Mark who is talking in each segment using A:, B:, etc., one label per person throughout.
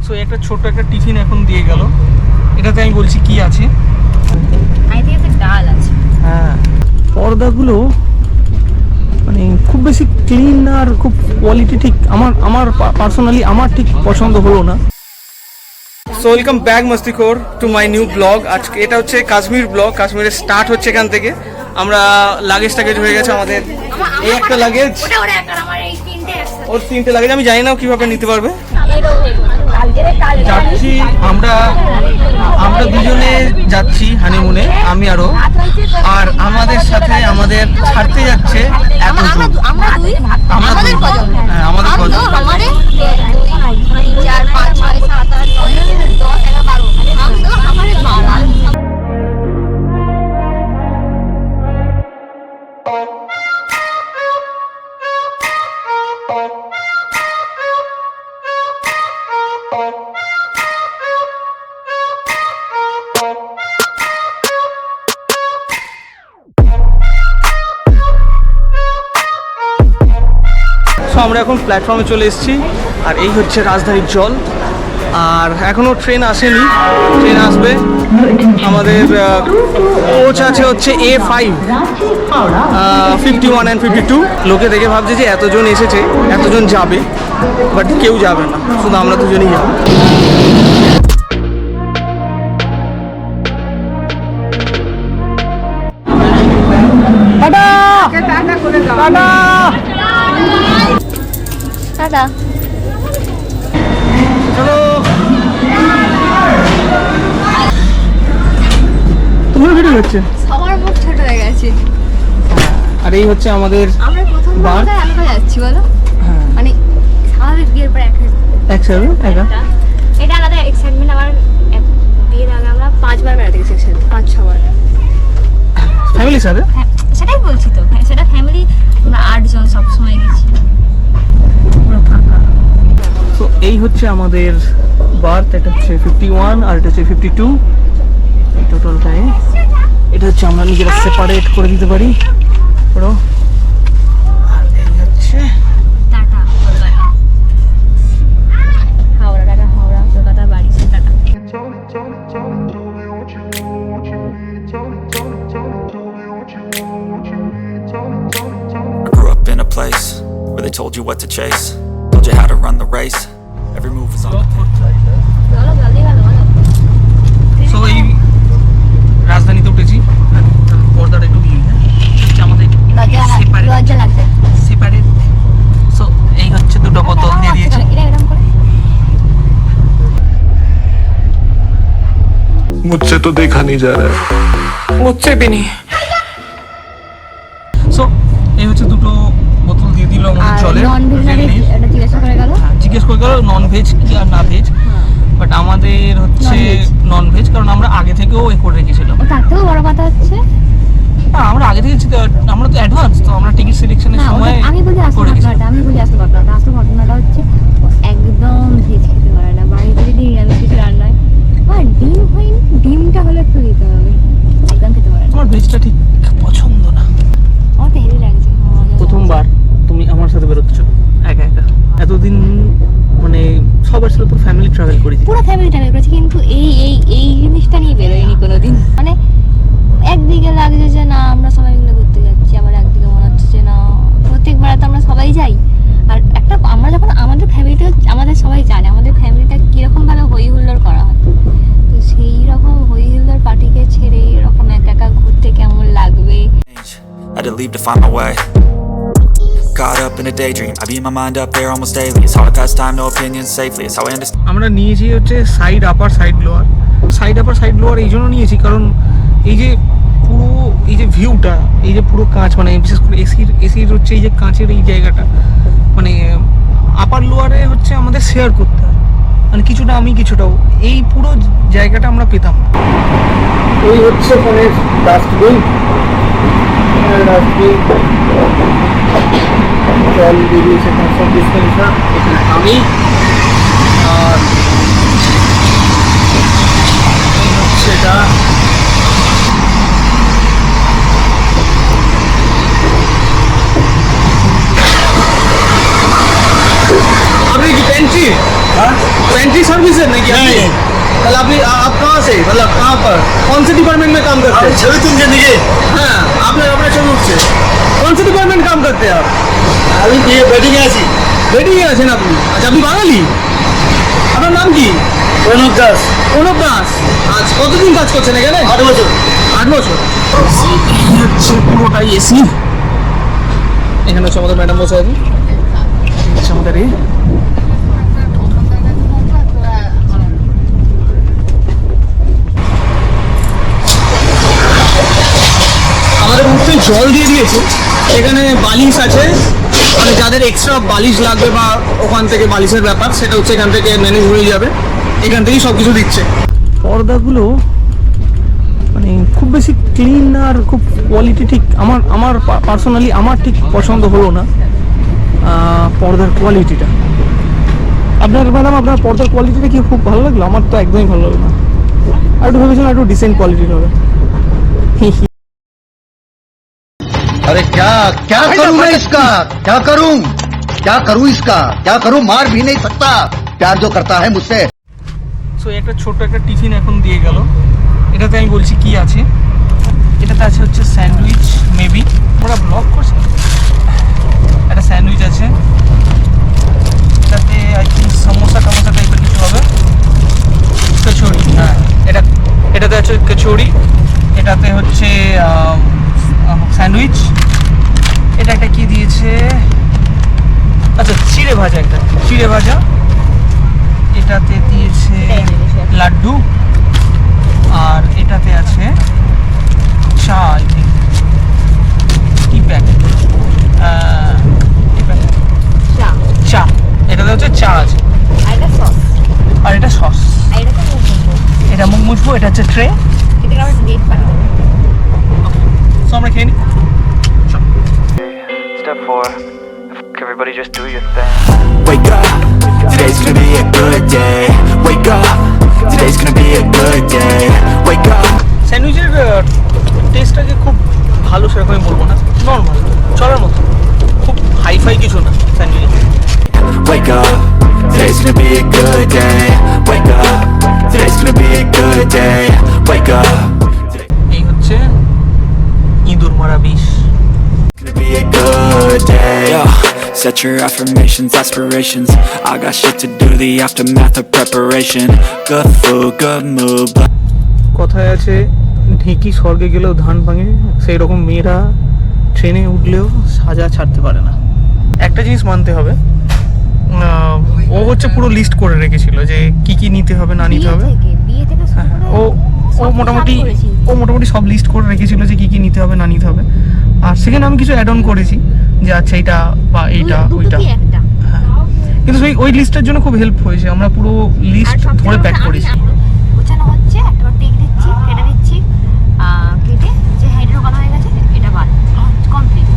A: So একটা ছোট্ট একটা টিফিন এখন দিয়ে গেল। এটাতে আমি বলছি কি আছে।
B: ডাল আছে।
A: হ্যাঁ, পর্দাগুলো মানে খুব বেশি ক্লিন না, আর খুব কোয়ালিটি ঠিক আমার পার্সোনালি আমার ঠিক পছন্দ হলো না। So welcome back Mastikhor to my new blog. আজকে এটা হচ্ছে কাশ্মীর ব্লগ। কাশ্মীরে স্টার্ট হচ্ছে এখান থেকে। আমরা লাগেজ হয়ে গেছে আমাদের। এই একটা লাগেজ, ওর 3টে লাগেজ। আমি জানি না কিভাবে নিতে পারবে। যাচ্ছি আমরা দুজনে যাচ্ছি হানিমুনে, আমি আরো। আর আমাদের সাথে আমাদের ছাড়তে যাচ্ছে এতজন। আমাদের কজন? হ্যাঁ, আমাদের কজন?
B: 4 5 6 7 8 9 10 11 12 আমাদের 12।
A: আমরা এখন প্ল্যাটফর্মে চলে এসেছি। আর এই হচ্ছে রাজধানীর জল। আর এখনও ট্রেন আসেনি, ট্রেন আসবে। আমাদের কোচ আছে হচ্ছে A5, 51 and 52। লোকে দেখে ভাবছে যে এতজন এসেছে, এতজন যাবে, বাট কেউ যাবে না, শুধু আমরা দুজনেই যাবো।
B: টাটা।
A: চলো, তোমার ভিডিও হচ্ছে।
B: সবার মুখ ছোট হয়ে গেছে।
A: আর এই হচ্ছে আমাদের
B: আমরা প্রথম বার আলাদা যাচ্ছি বলো।
A: হ্যাঁ,
B: মানে স্বাভাবিক বিয়ের পর
A: একসাথে একা
B: এটা আলাদা এক্সাইটমেন্ট। আমার বিয়ের আগে আমরা 5 বার বেড়াতে গেছি, 5-6 বার
A: ফ্যামিলির সাথে।
B: সেটাই বলছি তো, সেটা ফ্যামিলি। আমরা 8 জন সবসময় গেছি, পুরো ফাঁকা।
A: তো এই হচ্ছে আমাদের বার্থ। এটা হচ্ছে 51 আর এটা হচ্ছে 52 টোটালটাই। এটা হচ্ছে আমরা নিজেরা সেপারেট করে দিতে পারি পুরো। আর এই হচ্ছে
B: টাটা কলকাতা, হাওড়া। টাটা হাওড়া, কলকাতা বাড়ি। Tata.
C: I grew up in a place where they told you what to chase, told you how to run the race. Every move was on the page.
B: চলো জলদি ভালো ভালো।
A: সো এই রাজধানীতে উঠেছি। পর্দাটা একটু ভিড়, হচ্ছে আমাদের
B: লজ্জা লাগছে।
A: সেপারেট। সো এই হচ্ছে দুটো বোতল দিয়ে দিয়েছি।
B: এটা এরকম করে
D: मुझसे तो देखा नहीं जा रहा है।
A: মুচ্ছে বিনি। সো এই হচ্ছে দুটো বোতল দিয়ে দিল আমাদের জলে।
B: নন ভেজ এটা জিজ্ঞাসা করে গেল,
A: জিজ্ঞেস করে গেল নন ভেজ কি আর না ভেজ। বাট আমাদের হচ্ছে নন ভেজ, কারণ আমরা আগে থেকেও এ করে রেখেছিলাম।
B: তার থেকেও বড় কথা হচ্ছে
A: আমরা আগে থেকে আমরা তো অ্যাডভান্স, তো আমরা টিকিট সিলেকশনের সময়
B: আমি বলি আসল ঘটনাটা। আসল ঘটনাটা হচ্ছে ও একদম ভেজ খেতে পারে না। বাড়িতে যদি নিরামিষ কিছু রান্না হয় বা ডিম হয়নি, ডিমটা হলে একটু দিতে হবে, একদম খেতে পারে না।
A: আমার ভেজটা ঠিক পছন্দ না।
B: আমার তো হেভি লাগছে।
A: প্রথমবার তুমি আমার সাথে বেরোচ্ছ একা একা। এতদিন মানে সবার সাথে পুরো ফ্যামিলি ট্রাভেল করেছি,
B: পুরো ফ্যামিলি ট্রাভেল করেছি, কিন্তু এই জিনিসটা নিয়ে বেরোয়নি কোনোদিন। মানে একদিকে লাগছে যে না আমরা সবাই মিলে ঘুরতে যাচ্ছি, আবার একদিকে মনে হচ্ছে যে না প্রত্যেকবার তো আমরা সবাই যাই। আর একটা আমরা যখন আমাদের ফ্যামিলিটা, আমাদের সবাই জানে আমাদের ফ্যামিলিটা কীরকম ভাবে হই হুল্লোড় করা হয়, তো সেই রকম হই হুল্লোড় পার্টিকে ছেড়ে এরকম একা একা ঘুরতে কেমন লাগবে।
C: Had to leave to find my way. Caught up in a daydream, I beat my mind up there almost daily. It's hard to pass time, no opinions safely. It's how I understand.
A: আমরা নিয়েছি হচ্ছে side আপার side lower. Side আপার side lower এই জন্য নিয়েছি কারণ এই যে পুরো এই যে ভিউটা, এই যে পুরো কাঁচ, মানে বিশেষ করে এসির হচ্ছে এই যে কাঁচের এই জায়গাটা, মানে আপার লোয়ারে হচ্ছে আমাদের শেয়ার করতে হয়, মানে কিছুটা আমি কিছুটাও, এই পুরো জায়গাটা আমরা পেতাম না। ওই হচ্ছে ফোনের ডাস্টবিন, জল বেরিয়েছে সব ডিসপেন্সার, এখানে আমি। আর হচ্ছে এটা अभी पेंची पेंट्री सर्विस है नहीं
E: नहीं।
A: कल आप कहाँ से मतलब कहाँ पर कौन से डिपार्टमेंट में काम करते हैं?
E: छवि तुम जिंदगी
A: हाँ आपने अपने शोरूम से कौन से डिपार्टमेंट काम करते हैं आप?
E: আমি বিয়ে বেডিং আছি
A: বেরিয়ে আছেন আপনি? আচ্ছা আপনি বাঙালি? আপনার নাম কি?
E: প্রণব দাস
A: প্রণব দাস। আচ্ছা কতদিন কাজ করছেন এখানে?
E: 8 বছর
A: 8 বছর। হচ্ছে পুরোটাই এসি। এখানে হচ্ছে আমাদের ম্যাডাম বসে আছেন। হচ্ছে আমাদের এই আমাদের মুখে জল দিয়ে দিয়েছে, এখানে বালিশ আছে, মানে যাদের এক্সট্রা বালিশ লাগবে বা ওখান থেকে বালিশের ব্যাপার সেটা হচ্ছে এখান থেকে ম্যানেজ হয়ে যাবে, এখান থেকেই সব কিছু দিচ্ছে। পর্দাগুলো মানে খুব বেশি ক্লিন আর খুব কোয়ালিটি ঠিক আমার পার্সোনালি আমার ঠিক পছন্দ হলো না পর্দার কোয়ালিটিটা। আপনার ম্যাডাম আপনার পর্দার কোয়ালিটিটা কি খুব ভালো লাগলো? আমার তো একদমই ভালো লাগলো না, আর একটু ভেবেছিলাম একটু ডিসেন্ট কোয়ালিটির হবে।
E: अरे क्या क्या करूं मैं इसका क्या करूं इसका क्या करूं मार भी नहीं सकता प्यार जो करता है मुझसे
A: সো একটা ছোট্ট একটা টিফিন এখন দিয়ে গেল, এটাতে আমি বলছি কি আছে। এটাতে আছে হচ্ছে স্যান্ডউইচ, মেবি ওরা ব্লগ করছে, একটা স্যান্ডউইচ আছে, এটাতে আই থিঙ্ক সমোসা টমোসা টাইপের কিছু হবে, কচুরি, হ্যাঁ এটাতে আছে কচুরি, এটাতে হচ্ছে স্যান্ডউইচ, এটা একটা কি দিয়েছে, আচ্ছা চিড়ে ভাজা, একটা চিড়ে ভাজা, এটাতে দিয়েছে লাড্ডু, আর এটাতে আছে চা, আই থিঙ্ক টি প্যাকেট, চা, এটাতে হচ্ছে চা আছে, আর এটা সস, এটা মুখ মুছবো, এটা হচ্ছে ট্রে, সো আমরা খেয়ে নিই।
C: Step 4, everybody just do your thing. Wake up, today's gonna be a good day. Wake up, today's gonna be a good day. Wake up.
A: স্যান্ডউইচের টেস্টটাকে খুব ভালো সেরকম আমি বলবো না, নর্মাল চলার মতো, খুব হাইফাই কিছু না sandwich.
C: Wake up, today's gonna be a good day. Wake up, today's gonna be a good day. Wake up.
A: এই হচ্ছে ইঁদুর মারা বিষ।
C: Gonna be a good day. Yo, set your affirmations, aspirations. I got shit to do, the aftermath of preparation. Good food, good mood.
A: কথায় আছে ঢেঁকি স্বর্গে গেলেও ধান ভাঙে, সেই রকম মেয়েরা ট্রেনে উঠলেও সাজা ছাড়তে পারে না। একটা জিনিস মানতে হবে, ও হচ্ছে পুরো লিস্ট করে রেখেছিল যে কি কি নিতে হবে না নিতে হবে। হ্যাঁ, ও মোটামুটি সব লিস্ট করে রেখেছিল যে কি কি নিতে হবে না নিতে হবে, আর সেখানে আমি কিছু অ্যাড অন করেছি যে আচ্ছা এইটা বা এইটা ওইটা, হ্যাঁ, কিন্তু ওই লিস্টের জন্য খুব হেল্প হয়েছে, আমরা পুরো লিস্ট ধরে প্যাক করেছি।
B: গোছানো হচ্ছে, একটা টেক দিচ্ছি, কেটে দিচ্ছি, কেটে যে হেড ঢোকানো হয়ে গেছে এটা বাদ কমপ্লিট।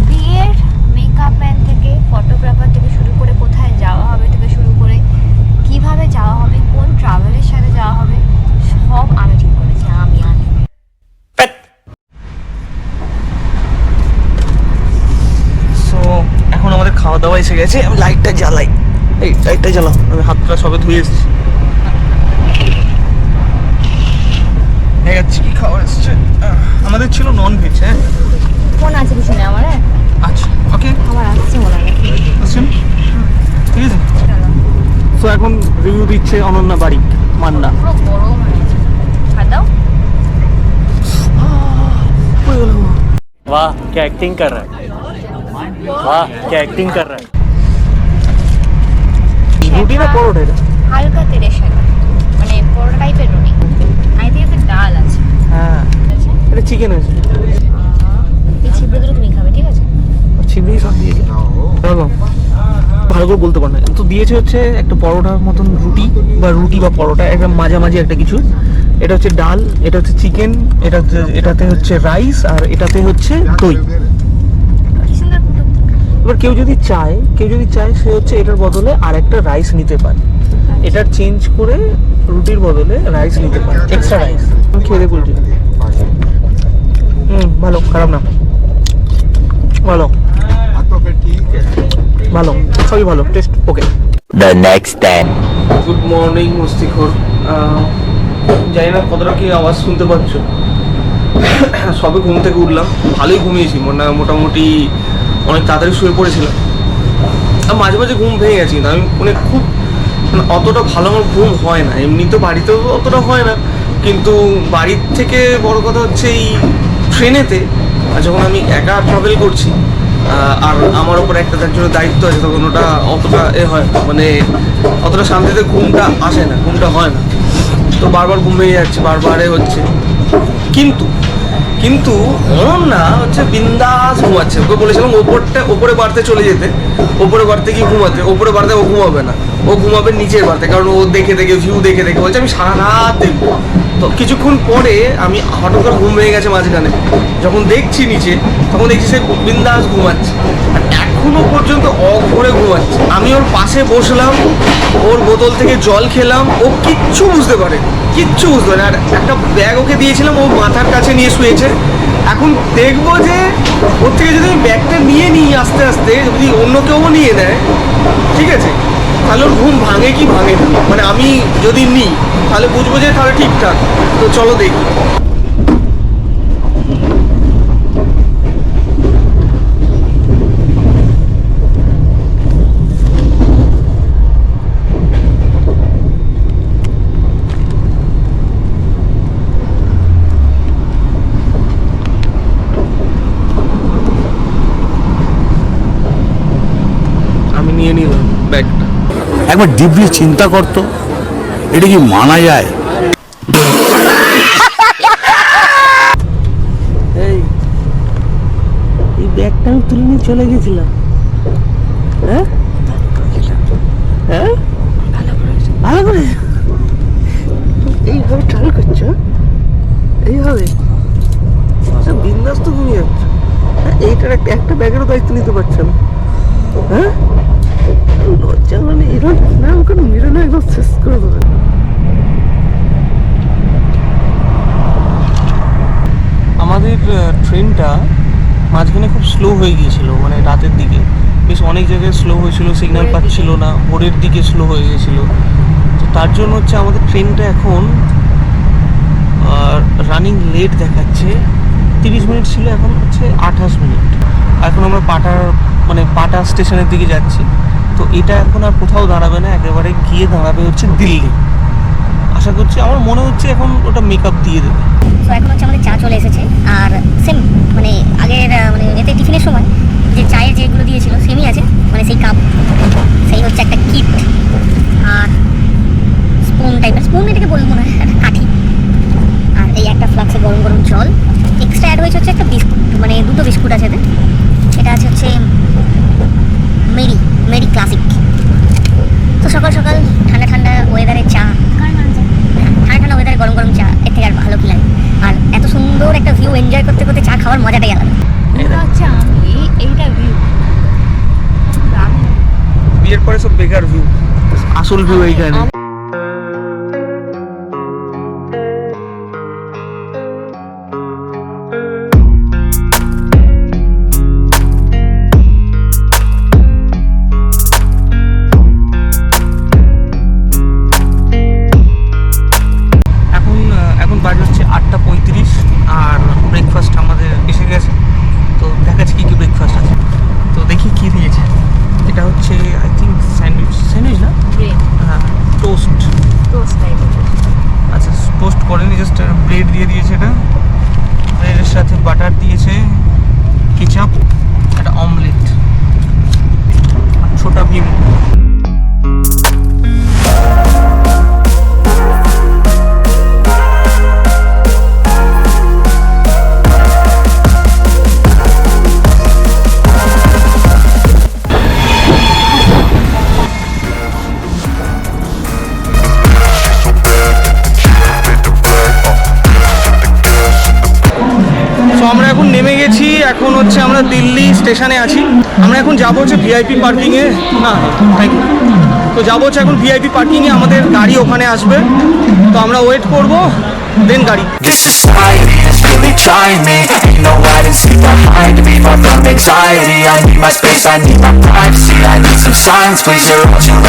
B: বিয়ের মেকআপ ম্যান থেকে ফটোগ্রাফার থেকে শুরু করে কোথায় যাওয়া হবে থেকে শুরু করে কিভাবে যাওয়া হবে, কোন ট্রাভেলের সাথে যাওয়া হবে, সব আমি ঠিক করেছি। আমি
A: সো এখন আমাদের খাওয়া দাওয়া এসে গেছে, আমি লাইটটা জ্বালাই, এই লাইটটা জ্বালাও, আমি হাতটা সবে ধুয়ে এসেছি। হয়ে যাচ্ছে কি খাওয়া এসছে, আমাদের ছিল নন ভেজ। হ্যাঁ
B: ফোন আছে পিছনে আমার, হ্যাঁ
A: আচ্ছা ওকে
B: আমার আসছে মনে হয়,
A: আসছেন ঠিক আছে। সো এখন রিভিউ দিচ্ছে অনন্যা বারিক মান্না।
B: পুরো গরম হয়ে গেছে, খাওয়া দাও।
F: वाह क्या एक्टिंग कर रहा है वाह क्या एक्टिंग कर रहा है
A: রুটি না পরোটা এটা?
B: হালকা তেলের সাথে, মানে পরোটা টাইপের রুটি, আই থিঙ্ক এতে ডাল আছে।
A: হ্যাঁ এটা চিকেন আছে,
B: এই ছিবড়েগুলো তুমি খাবে, ঠিক আছে?
A: ছিবড়ি সব দিয়েছে, ভালো করে বলতে পার না, তো দিয়েছে হচ্ছে একটা পরোটার মতন রুটি বা পরোটা, একটা মাঝামাঝি একটা কিছু, এটা হচ্ছে ডাল, এটা হচ্ছে চিকেন, এটাতে হচ্ছে রাইস, আর এটাতে হচ্ছে দই।
B: কি সুন্দর ফুটো।
A: এবার কেউ যদি চায় সে হচ্ছে এটার বদলে আর একটা রাইস নিতে পারে, এটার চেঞ্জ করে রুটির বদলে রাইস নিতে পারে, এক্সট্রা রাইস। আমি খেয়ে দিয়ে বলছি ভালো, খারাপ না, ভালো ভালো, সবই ভালো, test okay.
G: The next day.
A: Good morning Mastikhor. জানি না কতটা কি আওয়াজ শুনতে পাচ্ছ। সবে ঘুম থেকে উঠলাম, ভালোই ঘুমিয়েছি, মোটামুটি অনেক তাড়াতাড়ি শুয়ে পড়েছিলাম। আর মাঝে মাঝে ঘুম ভেঙে গেছি, কিন্তু আমি খুব অতটা ভালো আমার ঘুম হয় না। এমনি তো বাড়িতেও অতটা হয় না, কিন্তু বাড়ির থেকে বড় কথা হচ্ছে এই ট্রেনেতে যখন আমি একা ট্রাভেল করছি আর আমার ওপর একটা তার জন্য দায়িত্ব আছে, তখন ওটা অতটা হয় অতটা শান্তিতে ঘুমটা আসে না, ঘুমটা হয় না। তো বারবার ঘুম ভেঙে যাচ্ছে, বারবারে হচ্ছে। কিন্তু না হচ্ছে বিন্দাস ঘুমাচ্ছে। ওকে বলেছিলাম ওপরে বাড়তে চলে যেতে, ওপরে বাড়তে গিয়ে ঘুমাতে। ওপরে বাড়তে ও ঘুমাবে না, ও ঘুমাবে নিচের বাড়তে, কারণ ও ভিউ দেখে বলছে আমি সারা রাত দেখবো। তো কিছুক্ষণ পরে আমি হঠাৎ করে ঘুম ভেঙে গেছে মাঝখানে, যখন দেখছি নিচে তখন দেখছি সে বিন্দাস ঘুমাচ্ছে, আর এখনো পর্যন্ত অঘরে ঘুমাচ্ছে। আমি ওর পাশে বসলাম, ওর বোতল থেকে জল খেলাম, ও কিচ্ছু বুঝতে পারে। আর একটা ব্যাগ ওকে দিয়েছিলাম, ও মাথার কাছে নিয়ে শুয়েছে। এখন দেখবো যে ওর থেকে যদি আমি ব্যাগটা নিয়ে নিই আস্তে আস্তে, যদি অন্য কেউ নিয়ে নেয়, ঠিক আছে, তাহলে ওর ঘুম ভাঙে কি ভাঙে না। আমি যদি নিই তাহলে বুঝবো যে তাহলে ঠিকঠাক। তো চলো দেখি। আমি নিয়ে নিলাম ব্যাগটা।
G: একবার ডিপলি চিন্তা করতো, এটা কি মানা যায়?
A: এই ব্যাগটা আমি তুলে নিয়ে চলে গেছিলাম। হ্যাঁ ভালো করে এইভাবে ট্রাভেল করছো, এইভাবে বিন্দাস তো ঘুমিয়ে যাচ্ছ। এইটার একটা ব্যাগেরও দায়িত্ব নিতে পারছো না। হ্যাঁ লজ্জা এরকম না, কোনো মিরনে একদম শেষ করে দেবে। আমাদের ট্রেনটা মাঝখানে খুব স্লো হয়ে গিয়েছিল, রাতের দিকে বেশ অনেক জায়গায় স্লো হয়েছিল, সিগন্যাল পাচ্ছিল না, ভোরের দিকে স্লো হয়ে গেছিলো। তো তার জন্য হচ্ছে আমাদের ট্রেনটা এখন রানিং লেট দেখাচ্ছে। 30 মিনিট ছিল, এখন হচ্ছে 28 মিনিট। এখন আমরা পাটা স্টেশনের দিকে যাচ্ছি। তো এটা এখন আর কোথাও দাঁড়াবে না, একেবারে গিয়ে দাঁড়াবে হচ্ছে দিল্লি। আশা করছি, আমার মনে হচ্ছে এখন ওটা মেকআপ দিয়ে দেবে।
H: তো এখন হচ্ছে আমাদের চা চলে এসেছে, আর সেম আগের এতে টিফিনের সময় যে চায়ের যেগুলো দিয়েছিল সেমই আছে, সেই কাপ, সেই হচ্ছে একটা কিট, আর স্পুন টাইপের, স্পুন এটাকে বলবো না, একটা কাঠি, আর এই একটা ফ্লাক্সে গরম গরম জল। এক্সট্রা অ্যাড হয়েছে হচ্ছে একটা বিস্কুট, দুটো বিস্কুট আছে এতে। এটা আছে হচ্ছে মেরি ক্লাসিক। তো সকাল সকাল ঠান্ডা ঠান্ডা ওয়েদারে চা, ঠান্ডা ওয়েদারে গরম গরম চা, এর থেকে আর ভালো কি লাগে? আর এত সুন্দর একটা ভিউ এনজয় করতে করতে চা খাওয়ার মজাটাই আলাদা।
B: এটা হচ্ছে এইটা ভিউ,
A: বিয়ের পরে সব বেকার ভিউ, আসল ভিউ এইখানে। এখন বাজে হচ্ছে 8:35, আর ব্রেকফাস্ট আমাদের এসে গেছে। তো দেখাচ্ছি কি ব্রেকফাস্ট আছে। তো দেখি কি দিয়েছে। এটা হচ্ছে আই থিঙ্ক স্যান্ডউইচ না, হ্যাঁ, টোস্ট
B: টাইপের।
A: আচ্ছা, টোস্ট করেনি, জাস্ট ব্রেড দিয়ে দিয়েছে। এটা ব্রেডের সাথে বাটার দিয়েছে, কেচাপ, একটা অমলেট, আর ছোটা ভীম। আমরা এখন নেমে গেছি, এখন হচ্ছে আমরা দিল্লি স্টেশনে আছি। আমরা এখন যাবো হচ্ছে ভিআইপি পার্কিংয়ে। না, থ্যাংক ইউ। তো যাবো হচ্ছে এখন ভিআইপি পার্কিংয়ে, আমাদের গাড়ি ওখানে আসবে। তো আমরা ওয়েট করবো, দেন গাড়ি।
C: This society is really trying me. Ain't no hide and seek behind me. Far from anxiety, I need my space, I need my privacy. I need some silence, please, you're all too loud.